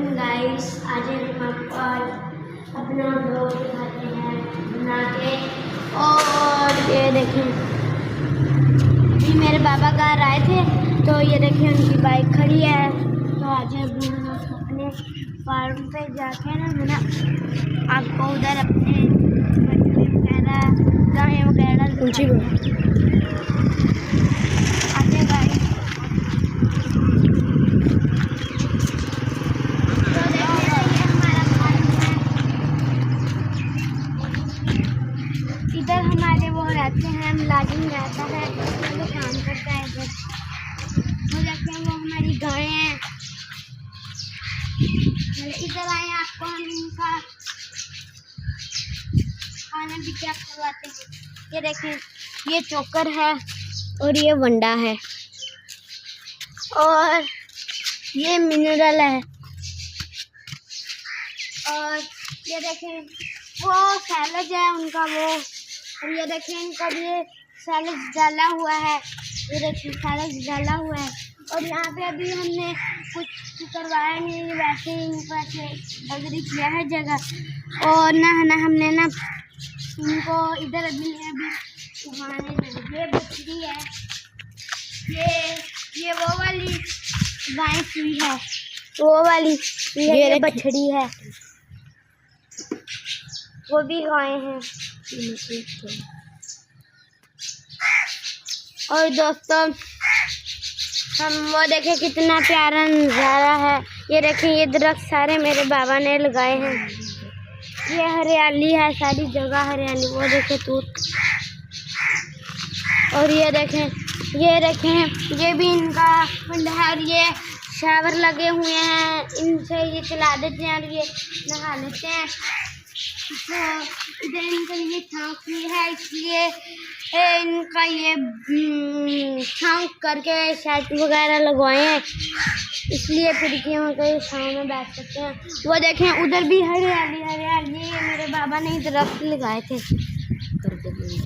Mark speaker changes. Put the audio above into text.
Speaker 1: Morning guys, आज हम आपको अपना ब्लॉग दिखाते हैं बना के। और ये देखें, ये मेरे बाबा घर आए थे तो ये देखें उनकी बाइक खड़ी है। तो आज हम अपने फार्म पे जाके ना आपको उधर अपने वगैरह गाय वगैरह ऊँची आते गाइस। इधर हमारे वो रहते हैं, मुलाजिम रहता है तो काम करता है इधर। वो देखते हैं, वो हमारी गाय हैं। इधर आए, आपको हम इनका खाना भी क्या खिलवाते हैं। ये देखें, ये चोकर है और ये वंडा है और ये मिनरल है। और ये देखें, वो सैलड है उनका वो। और ये देखें, इनका भी सैलड डाला हुआ है। ये देखें, सैलड डाला हुआ है। और यहाँ पे अभी हमने कुछ करवाया नहीं, वैसे ही इनको ऐसे अगरी किया है जगह। और ना हमने ना इनको इधर अभी उगाने देंगे। ये बछड़ी है, ये वो वाली गाय सुई है, वो वाली ये बछड़ी है, वो भी गाय हैं। और दोस्तों, हम वो देखें कितना प्यारा नज़ारा है। ये देखें, ये दरख्त सारे मेरे बाबा ने लगाए हैं। ये हरियाली है, सारी जगह हरियाली। वो देखें तूत। और ये देखें, ये भी इनका फंडा है। और ये शावर लगे हुए हैं, इनसे ये चला देते हैं और ये नहा लेते हैं। तो इधर इनका ये छाँव भी है, इसलिए इनका ये छाँव करके सेट वगैरह लगवाए हैं, इसलिए फिर कि हम कहीं छाँव में बैठ सकते हैं। वो देखें, उधर भी हरियाली। ये मेरे बाबा ने दरख्त लगाए थे।